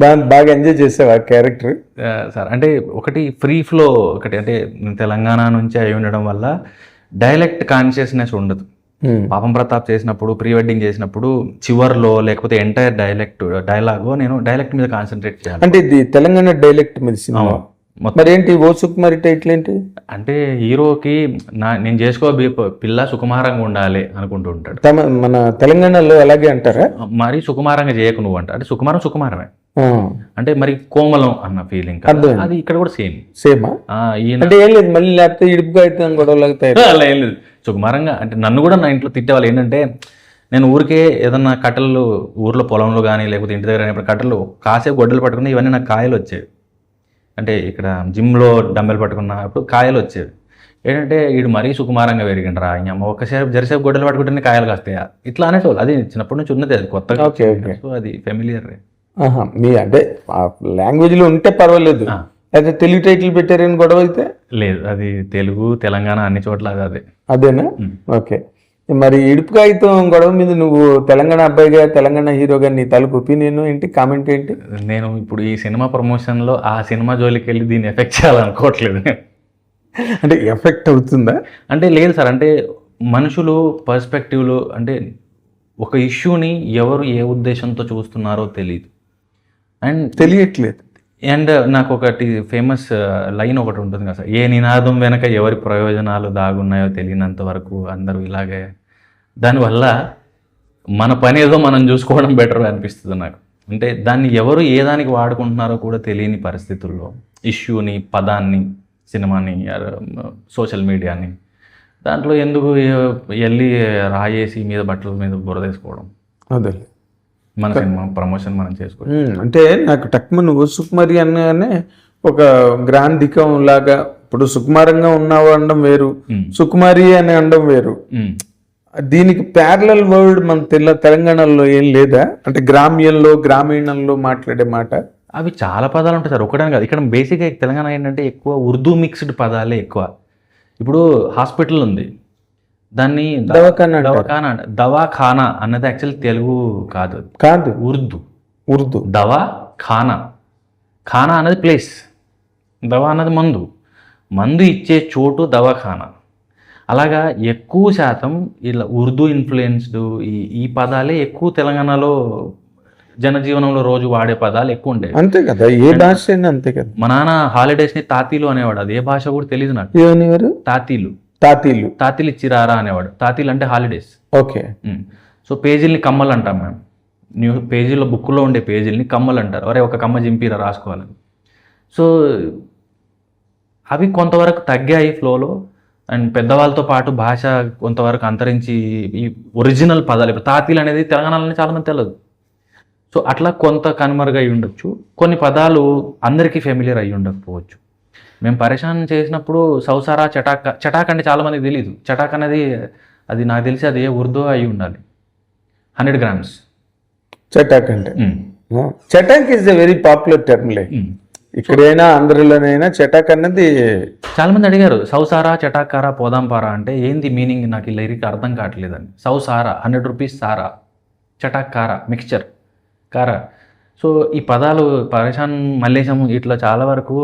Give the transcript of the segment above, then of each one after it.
దాన్ని బాగా ఎంజాయ్ చేసావు ఆ క్యారెక్టర్. సార్ అంటే ఒకటి ఫ్రీ ఫ్లో, ఒకటి అంటే తెలంగాణ నుంచి అయి ఉండడం వల్ల డైలెక్ట్ కాన్షియస్నెస్ ఉండదు. పాపం ప్రతాప్ చేసినప్పుడు, ప్రీ వెడ్డింగ్ చేసినప్పుడు చివర్లో లేకపోతే ఎంటైర్ డైలాగ్ నేను డైలెక్ట్ మీద కాన్సన్ట్రేట్ చేయాలి. అంటే ఇది తెలంగాణ డైలెక్ట్ మీద సినిమా. మరి ఏంటి ఓ సుకుమారి టైటిల్ ఏంటి? అంటే హీరోకి నేను పిల్ల సుకుమారంగా ఉండాలి అనుకుంటూ ఉంటాడు. మన తెలంగాణలో అలాగే అంటారా? మరి సుకుమారంగా చేయకు నువ్వు అంట. అంటే సుకుమారమే అంటే మరి కోమలం అన్న ఫీలింగ్. అది ఇక్కడ కూడా సేమా? అంటే ఏం లేదు మళ్ళీ లేకపోతే ఇడుపుగా అయితే గొడవలు అలా ఏం లేదు. సుకుమారంగా అంటే నన్ను కూడా నా ఇంట్లో తిట్టేవాళ్ళు. ఏంటంటే నేను ఊరికే ఏదన్నా కట్టెలు ఊర్లో పొలంలో కానీ లేకపోతే ఇంటి దగ్గర అయినప్పుడు కట్టెలు కాసేపు గొడ్డలు పట్టుకుని ఇవన్నీ నాకు కాయలు వచ్చేవి. అంటే ఇక్కడ జిమ్లో డంబెల్ పట్టుకున్నప్పుడు కాయలు వచ్చేవి. ఏంటంటే వీడు మరీ సుకుమారంగా పెరిగిండ్రా అమ్మ, ఒకసేపు జరిసేపు గొడ్డలు పట్టుకుంటేనే కాయలు కాస్తాయా ఇట్లా అనేటోళ్ళు. అది చిన్నప్పటి నుంచి ఉన్నది, అది కొత్తగా. సో అది ఫెమిలియర్. మీ అంటే లాంగ్వేజ్లో ఉంటే పర్వాలేదు, అయితే తెలుగు టైటిల్ పెట్టారని గొడవ అయితే లేదు. అది తెలుగు తెలంగాణ అన్ని చోట్ల అదేనా? ఓకే. మరి ఇడుపు కాగితం గొడవ మీద నువ్వు తెలంగాణ అబ్బాయిగా, తెలంగాణ హీరోగా నీ తలుపు ఒపీనియన్ ఏంటి, కామెంట్ ఏంటి? నేను ఇప్పుడు ఈ సినిమా ప్రమోషన్లో ఆ సినిమా జోలికి వెళ్ళి దీన్ని ఎఫెక్ట్ చేయాలనుకోవట్లేదు. అంటే ఎఫెక్ట్ అవుతుందా అంటే లేదు సార్. అంటే మనుషులు పర్స్పెక్టివ్లు, అంటే ఒక ఇష్యూని ఎవరు ఏ ఉద్దేశంతో చూస్తున్నారో తెలియదు అండ్ తెలియట్లేదు. అండ్ నాకు ఒకటి ఫేమస్ లైన్ ఒకటి ఉంటుంది కదా సార్, ఏ నినాదం వెనక ఎవరి ప్రయోజనాలు దాగున్నాయో తెలియనంత వరకు అందరూ ఇలాగే. దానివల్ల మన పని ఏదో మనం చూసుకోవడం బెటర్ అనిపిస్తుంది నాకు. అంటే దాన్ని ఎవరు ఏ దానికి వాడుకుంటున్నారో కూడా తెలియని పరిస్థితుల్లో ఇష్యూని, పదాన్ని, సినిమాని, సోషల్ మీడియాని, దాంట్లో ఎందుకు వెళ్ళి రాయేసి మీద బట్టల మీద బురదేసుకోవడం. అదే మన సినిమా ప్రమోషన్ మనం చేసుకోవాలి. అంటే నాకు టక్మన్ సుకుమారి అనగానే ఒక గ్రాంధికం లాగా, ఇప్పుడు సుకుమారంగా ఉన్నావు అనడం వేరు, సుకుమారి అని అనడం వేరు. దీనికి ప్యారలల్ వర్డ్ మన తెలంగాణలో ఏం లేదా? అంటే గ్రామ్యంలో, గ్రామీణంలో మాట్లాడే మాట అవి చాలా పదాలు ఉంటాయి సార్. ఒకటే కాదు, ఇక్కడ బేసిక్గా తెలంగాణ ఏంటంటే ఎక్కువ ఉర్దూ మిక్స్డ్ పదాలే ఎక్కువ. ఇప్పుడు హాస్పిటల్ ఉంది, దాన్ని దవాఖానా అన్నది యాక్చువల్ తెలుగు కాదు, ఉర్దూ. దవాఖానా, ఖానా అన్నది ప్లేస్, దవా అన్నది మందు ఇచ్చే చోటు దవాఖానా. అలాగా ఎక్కువ శాతం ఇలా ఉర్దూ ఇన్ఫ్లుయెన్స్డ్ ఈ పదాలే ఎక్కువ తెలంగాణలో జనజీవనంలో రోజు వాడే పదాలు ఎక్కువ ఉంటాయి. అంతే కదా, ఏ భాష అయినా అంతే కదా. మా నాన్న హాలిడేస్ని తాతీలు అనేవాడు. అది ఏ భాష కూడా తెలియదు నాకు. తాతీలు ఇచ్చిరారా అనేవాడు. తాతీలు అంటే హాలిడేస్. ఓకే. సో పేజీల్ని కమ్మలు అంటాం మేము. పేజీలో బుక్లో ఉండే పేజీల్ని కమ్మలు అంటారు. అరే ఒక కమ్మ జింపిరా రాసుకోవాలని. సో అవి కొంతవరకు తగ్గాయి ఫ్లోలో. అండ్ పెద్దవాళ్ళతో పాటు భాష కొంతవరకు అంతరించి ఈ ఒరిజినల్ పదాలు, ఇప్పుడు తాతీలు అనేది తెలంగాణలోనే చాలామంది తెలియదు. సో అట్లా కొంత కనుమరుగు అయి ఉండొచ్చు. కొన్ని పదాలు అందరికీ ఫెమిలియర్ అయ్యి ఉండకపోవచ్చు. మేము పరేషాన్ చేసినప్పుడు సౌసారా, చటాక్ అంటే చాలామందికి తెలియదు. చటాక్ అనేది అది నాకు తెలిసి అది ఉర్దూ అయి ఉండాలి. 100 grams చటాక్ అంటే. Chatak is a very popular term. ఇక్కడైనా అందరిలోనైనా చటాక్ అన్నది చాలామంది అడిగారు. సౌసారా, చటాకారా, పోదాంపారా అంటే ఏంది మీనింగ్, నాకు ఈ లిరిక్ అర్థం కావట్లేదని. సౌసారా 100 rupees సారా, చటాక్ కారా మిక్స్చర్ కారా. సో ఈ పదాలు పరేషాన్, మల్లేశం ఇట్లా చాలా వరకు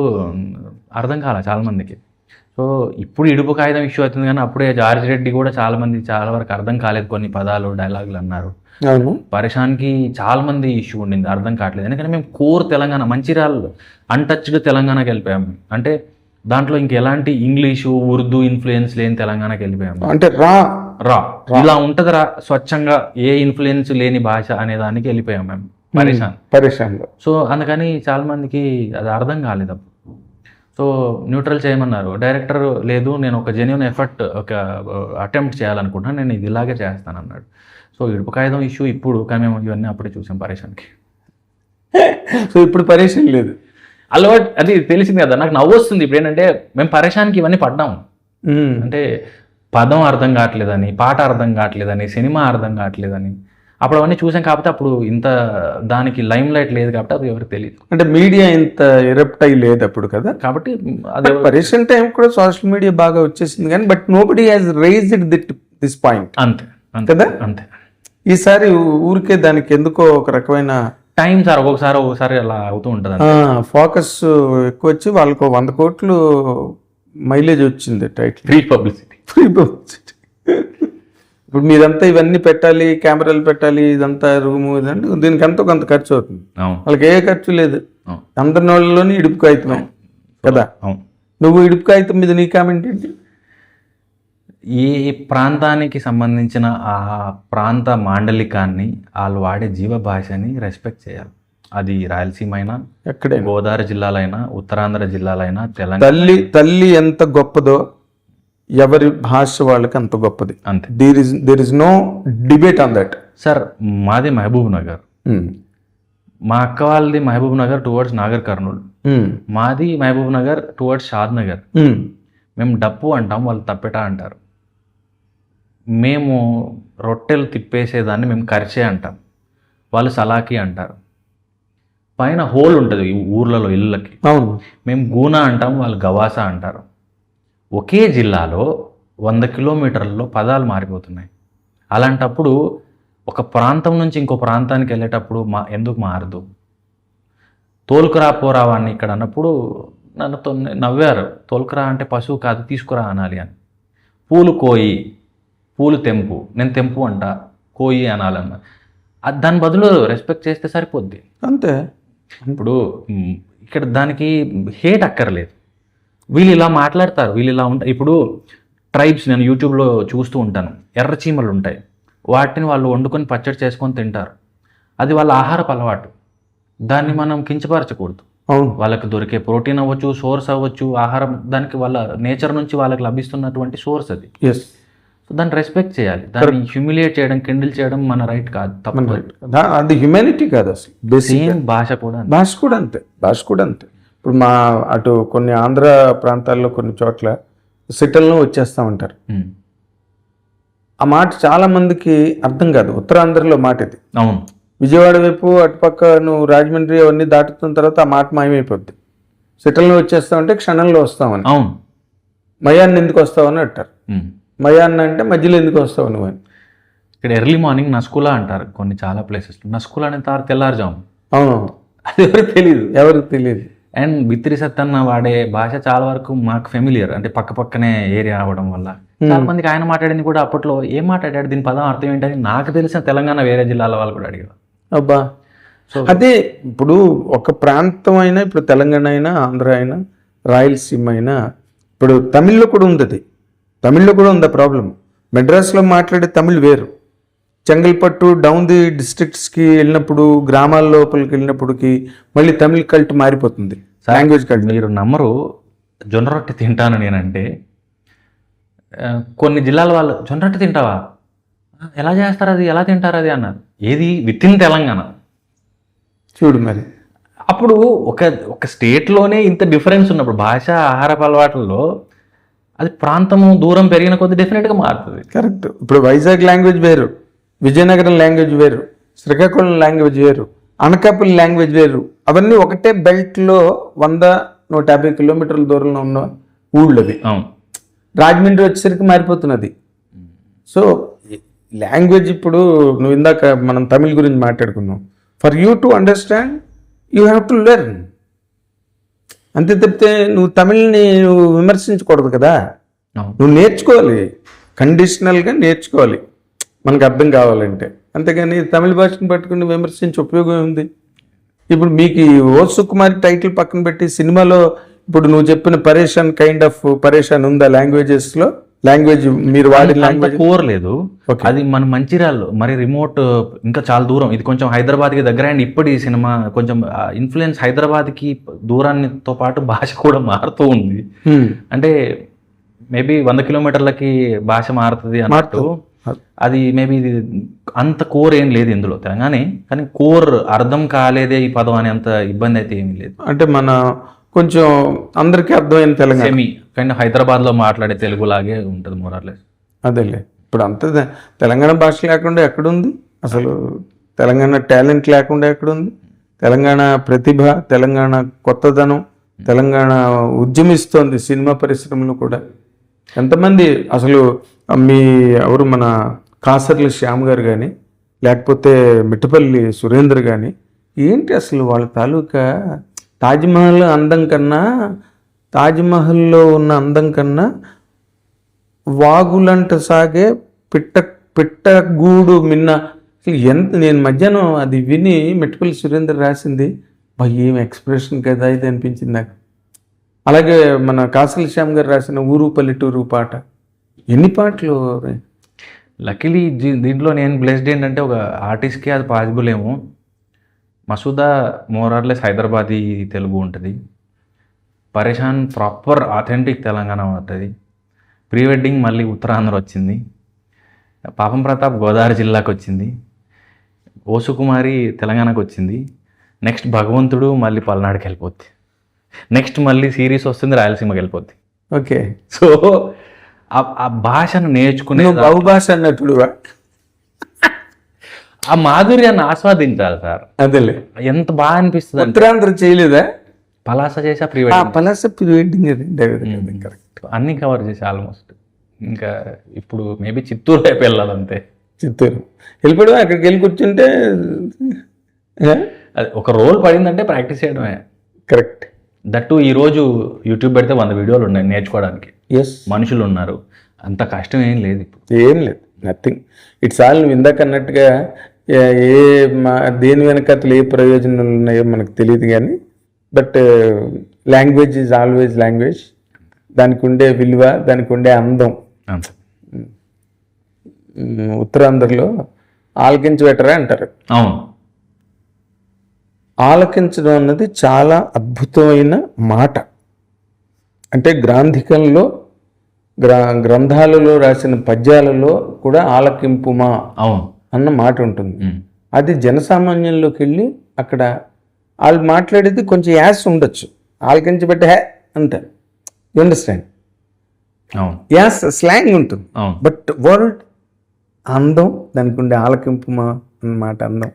అర్థం కాలే చాలామందికి. సో ఇప్పుడు ఇడుపు కాగితం ఇష్యూ అవుతుంది, కానీ అప్పుడే జార్జ్ రెడ్డి కూడా చాలామంది చాలా వరకు అర్థం కాలేదు కొన్ని పదాలు, డైలాగులు అన్నారు. పరేషాన్కి చాలామంది ఇష్యూ ఉండింది, అర్థం కావట్లేదు. ఎందుకంటే మేము కోర్ తెలంగాణ, మంచిర్యాల అన్టచ్డ్ తెలంగాణకి వెళ్ళిపోయాము. అంటే దాంట్లో ఇంకెలాంటి ఇంగ్లీషు, ఉర్దూ ఇన్ఫ్లుయెన్స్ లేని తెలంగాణకి వెళ్ళిపోయాము. అంటే రా ఇలా ఉంటుంది రా, స్వచ్ఛంగా ఏ ఇన్ఫ్లుయెన్స్ లేని భాష అనే దానికి వెళ్ళిపోయాము మేము పరేషాన్లో. సో అందుకని చాలా మందికి అది అర్థం కాలేదు. అప్పుడు సో న్యూట్రల్ చేయమన్నారు. డైరెక్టర్ లేదు, నేను ఒక జెన్యూన్ ఎఫర్ట్, ఒక అటెంప్ట్ చేయాలనుకుంటున్నాను, నేను ఇది ఇలాగే చేస్తాను అన్నాడు. సో ఇడుపు కాగితం ఇష్యూ ఇప్పుడు, కానీ మేము ఇవన్నీ అప్పుడే చూసాం పరేషాన్కి. సో ఇప్పుడు పరేషాన్ లేదు, అలవాటు. అది తెలిసింది కదా, నాకు నవ్వు వస్తుంది ఇప్పుడు. ఏంటంటే మేము పరేషాన్కి ఇవన్నీ పడ్డాము. అంటే పదం అర్థం కావట్లేదని, పాట అర్థం కావట్లేదని, సినిమా అర్థం కావట్లేదని, అప్పుడు అవన్నీ చూసాం. కాబట్టి అప్పుడు ఇంత దానికి లైమ్ లైట్ లేదు కాబట్టి అది ఎవరికి తెలియదు. అంటే మీడియా ఇంత ఎరప్ట్ అయ్యి లేదు అప్పుడు కదా. కాబట్టి అదే రీసెంట్ టైం కూడా సోషల్ మీడియా బాగా వచ్చేసింది, కానీ but nobody has raised this point. అంతే కదా. అంతే. ఈసారి ఊరికే దానికి ఎందుకో ఒక రకమైన టైం సార్ ఒక్కొక్కసారి అలా అవుతూ ఉంటుంది. ఫోకస్ ఎక్కువ వచ్చి వాళ్ళకు 100 కోట్లు మైలేజ్ వచ్చింది టైటిల్. Free publicity. ఇప్పుడు మీరంతా ఇవన్నీ పెట్టాలి, కెమెరాలు పెట్టాలి, ఇదంతా రూము ఇదంటే దీనికి ఎంతో కొంత ఖర్చు అవుతుంది. వాళ్ళకి ఏ ఖర్చు లేదు, అందరి నోళ్ళలోనే ఇడుపు కాగితం కదా. నువ్వు ఇడుపు కాగితం మీద నీ కామెంట్ ఏంటి? ఏ ప్రాంతానికి సంబంధించిన ఆ ప్రాంత మాండలికాన్ని, వాళ్ళు వాడే జీవ భాషని రెస్పెక్ట్ చేయాలి. అది రాయలసీమ అయినా, ఎక్కడే గోదావరి జిల్లాలైనా, ఉత్తరాంధ్ర జిల్లాలైనా, తెలంగాణ. తల్లి ఎంత గొప్పదో ఎవరి భాష వాళ్ళకి అంత గొప్పది. అంతే. There is no debate on that. Sir మాది మహబూబ్ నగర్, మా అక్క వాళ్ళది Mahabubnagar towards Nagarkurnool, మాది Mahabubnagar towards Shadnagar. మేము డప్పు అంటాం, వాళ్ళు తప్పెట అంటారు. మేము రొట్టెలు తిప్పేసేదాన్ని మేము కరిచే అంటాం, వాళ్ళు సలాకి అంటారు. పైన హోల్ ఉంటుంది ఊర్లలో ఇళ్ళకి, అవును, మేము గూనా అంటాం, వాళ్ళు గవాసా అంటారు. ఒకే జిల్లాలో 100 కిలోమీటర్లలో పదాలు మారిపోతున్నాయి. అలాంటప్పుడు ఒక ప్రాంతం నుంచి ఇంకో ప్రాంతానికి వెళ్ళేటప్పుడు ఎందుకు మారదు? తోలుకురా పోరా వాడిని ఇక్కడ అన్నప్పుడు నన్నుతో నవ్వారు. తోలుకురా అంటే పశువు కాదు, తీసుకురా అనాలి అని. పూలు కోయి, పూలు తెంపు, నేను తెంపు అంట, కోయి అనాలన్న. దాని బదులు రెస్పెక్ట్ చేస్తే సరిపోద్ది. అంతే. ఇప్పుడు ఇక్కడ దానికి హేట్ అక్కర్లేదు. వీళ్ళు ఇలా మాట్లాడతారు, వీళ్ళు ఇలా ఉంటారు. ఇప్పుడు ట్రైబ్స్ నేను యూట్యూబ్లో చూస్తూ ఉంటాను, ఎర్ర చీమలు ఉంటాయి, వాటిని వాళ్ళు వండుకొని పచ్చడి చేసుకొని తింటారు. అది వాళ్ళ ఆహారపు అలవాటు, దాన్ని మనం కించపరచకూడదు. అవును, వాళ్ళకి దొరికే ప్రోటీన్ అవ్వచ్చు, సోర్స్ అవ్వచ్చు, ఆహారం, దానికి వాళ్ళ నేచర్ నుంచి వాళ్ళకి లభిస్తున్నటువంటి సోర్స్ అది. సో దాన్ని రెస్పెక్ట్ చేయాలి. దాన్ని హ్యూమిలియేట్ చేయడం, కిండిల్ చేయడం మన రైట్ కాదు, తప్పు. అది హ్యూమానిటీ కాదు అసలు. సేమ్ భాష కూడా అంతే. ఇప్పుడు మా అటు కొన్ని ఆంధ్ర ప్రాంతాల్లో కొన్ని చోట్ల సిటీల్లో వచ్చేస్తూ ఉంటారు. ఆ మాట చాలా మందికి అర్థం కాదు. ఉత్తరాంధ్రలో మాట ఇది. అవును, విజయవాడ వైపు అటుపక్క నువ్వు రాజమండ్రి అవన్నీ దాటుతున్న తర్వాత ఆ మాట మాయమైపోద్ది. సిటీల్లో వచ్చేస్తామంటే క్షణంలో వస్తామని. అవును, మయాన్ని ఎందుకు వస్తావని అంటారు. మయాన్ని అంటే మధ్యలో ఎందుకు వస్తావు నువ్వు అని. ఇక్కడ ఎర్లీ మార్నింగ్ నస్కులా అంటారు కొన్ని చాలా ప్లేసెస్లో. నస్కులా అనే తెల్లారుజాము. అవును, అది ఎవరికి తెలియదు. అండ్ బిత్తిరి సత్తన్న వాడే భాష చాలా వరకు మాకు ఫెమిలియర్, అంటే పక్కనే ఏరియా అవ్వడం వల్ల చాలా మందికి ఆయన మాట్లాడింది కూడా అప్పట్లో ఏం మాట్లాడాడు, దీని పదం అర్థం ఏంటని నాకు తెలిసిన తెలంగాణ వేరే జిల్లాల వాళ్ళు కూడా అడిగారు. అబ్బా, సో అదే ఇప్పుడు ఒక ప్రాంతం అయినా, ఇప్పుడు తెలంగాణ అయినా, ఆంధ్ర అయినా, రాయలసీమ అయినా, ఇప్పుడు తమిళ్లో కూడా ఉంది. అది తమిళ్లో కూడా ఉంది ఆ ప్రాబ్లం. మెడ్రాస్లో మాట్లాడే తమిళ్ వేరు, చెంగల్పట్టు డౌన్ ది డిస్ట్రిక్ట్స్కి వెళ్ళినప్పుడు, గ్రామాల లోపలికి వెళ్ళినప్పటికి మళ్ళీ తమిళ్ కల్ట్ మారిపోతుంది, లాంగ్వేజ్ కల్ట్. మీరు నమ్మరు, జొన్న రొట్టె తింటాను నేనంటే కొన్ని జిల్లాల వాళ్ళు జొన్న రొట్టె తింటావా, ఎలా చేస్తారు అది, ఎలా తింటారు అది అన్నారు. ఏది విత్ ఇన్ తెలంగాణ చూడు మరి. అప్పుడు ఒక స్టేట్లోనే ఇంత డిఫరెన్స్ ఉన్నప్పుడు భాష, ఆహారపు అలవాట్లలో అది ప్రాంతము దూరం పెరిగిన కొద్ది డెఫినెట్గా మారుతుంది. కరెక్ట్. ఇప్పుడు వైజాగ్ లాంగ్వేజ్ వేరు, విజయనగరం లాంగ్వేజ్ వేరు, శ్రీకాకుళం లాంగ్వేజ్ వేరు, అనకాపల్లి లాంగ్వేజ్ వేరు. అవన్నీ ఒకటే బెల్ట్లో 100-150 కిలోమీటర్ల దూరంలో ఉన్న ఊళ్ళు అవి. రాజమండ్రి వచ్చేసరికి మారిపోతున్నది. సో లాంగ్వేజ్ ఇప్పుడు నువ్వు ఇందాక మనం తమిళ్ గురించి మాట్లాడుకున్నాం. For you to understand you have to learn. అంతే తప్పితే నువ్వు తమిళ్ని నువ్వు విమర్శించకూడదు కదా, నువ్వు నేర్చుకోవాలి, కండిషనల్గా నేర్చుకోవాలి మనకు అర్థం కావాలంటే. అంతేగాని తమిళ భాషను పట్టుకుని విమర్శించే ఉపయోగం ఉంది. ఇప్పుడు మీకు ఓ సుకుమారి టైటిల్ పక్కన పెట్టి సినిమాలో ఇప్పుడు నువ్వు చెప్పిన పరేషాన్ కైండ్ ఆఫ్ పరేషాన్ ఉందా లాంగ్వేజెస్లో? లాంగ్వేజ్ మీరు వాడిన లాంగ్వేజ్ కోరలేదు. అది మన మంచిర్యాలలో మరి రిమోట్, ఇంకా చాలా దూరం. ఇది కొంచెం హైదరాబాద్కి దగ్గర. అండ్ ఇప్పటి సినిమా కొంచెం ఇన్ఫ్లుయెన్స్ హైదరాబాద్కి దూరాన్నితో పాటు భాష కూడా మారుతూ ఉంది. అంటే మేబీ 100 కిలోమీటర్లకి భాష మారుతుంది అన్నట్టు. అది మేబీ ఇది అంత కోర్ ఏం లేదు ఇందులో తెలంగాణ. కానీ కోర్ అర్థం కాలేదే ఈ పదం అని అంత ఇబ్బంది అయితే ఏమీ లేదు. అంటే మన కొంచెం అందరికీ అర్థమైన తెలంగాణ సెమీ కానీ హైదరాబాద్లో మాట్లాడే తెలుగు లాగే ఉంటుంది మోరార్లెస్. అదేలే. ఇప్పుడు అంత తెలంగాణ భాష లేకుండా ఎక్కడుంది అసలు? తెలంగాణ టాలెంట్ లేకుండా ఎక్కడుంది? తెలంగాణ ప్రతిభ, తెలంగాణ కొత్తదనం, తెలంగాణ ఉద్యమిస్తోంది సినిమా పరిశ్రమలో కూడా. ఎంతమంది అసలు ఎవరు మన కాసర్ల శ్యామ్ గారు కానీ, లేకపోతే మిట్టపల్లి సురేందర్ కానీ, ఏంటి అసలు వాళ్ళ తాలూకా తాజ్మహల్ అందం కన్నా, తాజ్మహల్లో ఉన్న అందం కన్నా వాగులంట సాగే పిట్టగూడు మిన్న. అసలు ఎంత, నేను మధ్యాహ్నం అది విని మెట్టుపల్లి సురేందర్ రాసింది, ఏం ఎక్స్ప్రెషన్ కదా ఇది అనిపించింది నాకు. అలాగే మన కాసల శ్యామ్ గారు రాసిన ఊరు పల్లెటూరు పాట, ఎన్ని పాటలు. లక్కీలీ దీంట్లో నేను బ్లెస్డ్ ఏంటంటే ఒక ఆర్టిస్ట్కి అది పాసిబుల్ ఏమో. మసూదా మోరార్లెస్ హైదరాబాదీ తెలుగు ఉంటుంది, పరేషాన్ ప్రాపర్ ఆథెంటిక్ తెలంగాణ ఉంటుంది, ప్రీ వెడ్డింగ్ మళ్ళీ ఉత్తరాంధ్ర వచ్చింది, పాపం ప్రతాప్ గోదావరి జిల్లాకు వచ్చింది, ఓసుకుమారి తెలంగాణకు వచ్చింది, నెక్స్ట్ భగవంతుడు మళ్ళీ పల్నాడుకి వెళ్ళిపోద్ది, నెక్స్ట్ మళ్ళీ సిరీస్ వస్తుంది రాయలసీమకి వెళ్ళిపోద్ది. ఓకే, సో ఆ భాషను నేర్చుకునే బహుభాష అన్నట్టుడు ఆ మాధుర్యాన్ని ఆస్వాదించాలి సార్. అదేలే, ఎంత బాగా అనిపిస్తుంది. ఉత్తరాంధ్ర చేయలేదా? పలాస చేసా, pre wedding, Palasa pre wedding correct, అన్నీ కవర్ చేసి ఆల్మోస్ట్. ఇంకా ఇప్పుడు మేబీ చిత్తూరు టైప్ వెళ్ళాలంతే. చిత్తూరు వెళ్ళిపోవడం, అక్కడికి వెళ్ళి కూర్చుంటే అది ఒక రోల్ పడిందంటే ప్రాక్టీస్ చేయడమే. కరెక్ట్. దట్టు ఈరోజు యూట్యూబ్ పెడితే 100 వీడియోలు ఉన్నాయి నేర్చుకోవడానికి. ఎస్, మనుషులు ఉన్నారు, అంత కష్టం ఏం లేదు ఇప్పుడు. ఏం లేదు, నథింగ్. ఇట్స్ ఆల్ నువ్వు ఇందాక అన్నట్టుగా దేని వెనకతలు ఏ ప్రయోజనాలు ఉన్నాయో మనకు తెలియదు కానీ, but language is always language. దానికి ఉండే విలువ, దానికి ఉండే అందం. ఉత్తరాంధ్రలో ఆలకించి పెట్టరా అంటారు. అవును, ఆలకించడం అన్నది చాలా అద్భుతమైన మాట. అంటే గ్రాంధికంలో గ్రంథాలలో రాసిన పద్యాలలో కూడా ఆలకింపుమా అవును అన్న మాట ఉంటుంది. అది జనసామాన్యంలోకి వెళ్ళి అక్కడ వాళ్ళు మాట్లాడేది కొంచెం యాస్ ఉండొచ్చు, ఆలకించబట్టే హే అంటారు. You understand? అవును, యాస్ స్లాంగ్ ఉంటుంది, బట్ వర్డ్ అందం, దానికి ఉండే ఆలకింపుమా అన్నమాట అందం.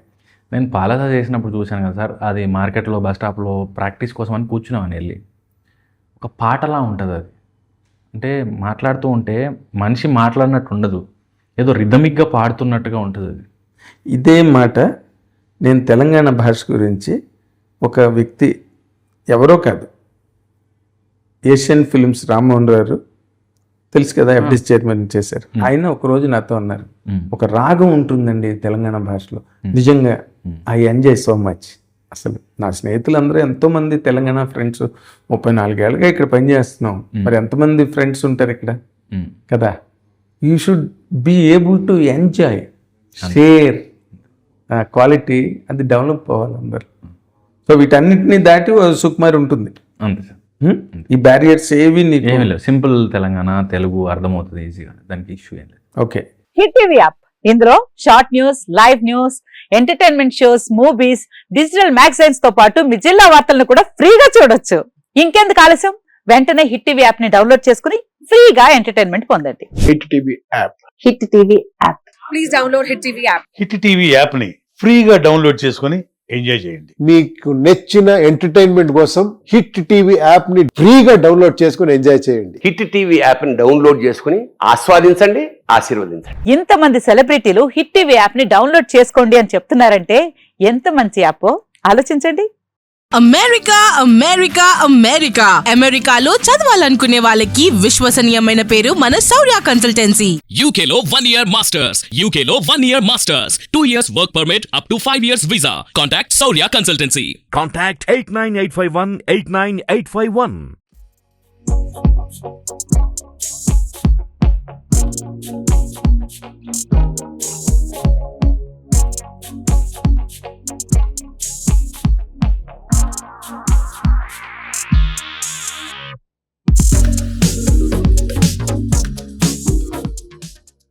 నేను పాలస చేసినప్పుడు చూశాను కదా సార్, అది మార్కెట్లో బస్ స్టాప్లో ప్రాక్టీస్ కోసం అని కూర్చున్నామని వెళ్ళి, ఒక పాటలా ఉంటుంది అది. అంటే మాట్లాడుతూ ఉంటే మనిషి మాట్లాడినట్టు ఉండదు, ఏదో రిథమిక్గా పాడుతున్నట్టుగా ఉంటుంది అది. ఇదే మాట నేను తెలంగాణ భాష గురించి ఒక వ్యక్తి, ఎవరో కాదు, ఏషియన్ ఫిల్మ్స్ రామ్మోహన్ రావు తెలుసు కదా, ఎఫ్డిసి చైర్మన్ చేశారు. ఆయన ఒకరోజు నాతో అన్నారు, ఒక రాగం ఉంటుందండి తెలంగాణ భాషలో, నిజంగా ఐ ఎంజాయ్ సో మచ్. అసలు నా స్నేహితులందరూ ఎంతోమంది తెలంగాణ ఫ్రెండ్స్, 34 ఏళ్ళుగా ఇక్కడ పనిచేస్తున్నాం, మరి ఎంతమంది ఫ్రెండ్స్ ఉంటారు ఇక్కడ కదా. You should be able to enjoy, share quality, అది డెవలప్ అవ్వాలి అందరు. సో వీటన్నిటిని దాటి సుకుమారి ఉంటుంది. అంతే సార్, ఈ బ్యారియర్స్ ఏవి ఏమీ లేదు, సింపుల్ తెలంగాణ తెలుగు అర్థమవుతుంది ఈజీగా, దానికి ఇష్యూ ఏం లేదు. ఓకే. హిట్ టీవీ యాప్, ఇందులో short news, live news, entertainment shows, movies, digital magazines తో పాటు మీ జిల్లా వార్తలను కూడా ఫ్రీగా చూడొచ్చు. ఇంకెందుకు ఆలస్యం, వెంటనే హిట్ టీవీ యాప్ ని డౌన్లోడ్ చేసుకుని ఫ్రీగా ఎంటర్టైన్మెంట్ పొందండి. Hit TV app, hit TV app, please download hit TV app. Hit TV app ని ఫ్రీగా డౌన్లోడ్ చేసుకొని ఎంజాయ్ చేయండి. మీకు నచ్చిన ఎంటర్టైన్మెంట్ కోసం హిట్ టీవీ యాప్ ని ఫ్రీగా డౌన్లోడ్ చేసుకొని ఎంజాయ్ చేయండి. హిట్ టీవీ యాప్ ని డౌన్లోడ్ చేసుకుని ఆస్వాదించండి, ఆశీర్వదించండి. ఇంతమంది సెలబ్రిటీలు హిట్ టీవీ యాప్ ని డౌన్లోడ్ చేసుకోండి అని చెప్తున్నారంటే ఎంత మంచి యాప్ ఆలోచించండి. అమెరికా అమెరికా అమెరికా అమెరికాలో చదవాలనుకునే వాళ్ళకి విశ్వసనీయమైన పేరు మన శౌర్య కన్సల్టెన్సీ. UK లో 1 year masters, UK లో 1 year masters, 2 years work permit up to 5 years visa. Contact Saurya Consultancy. Contact 89851 89851.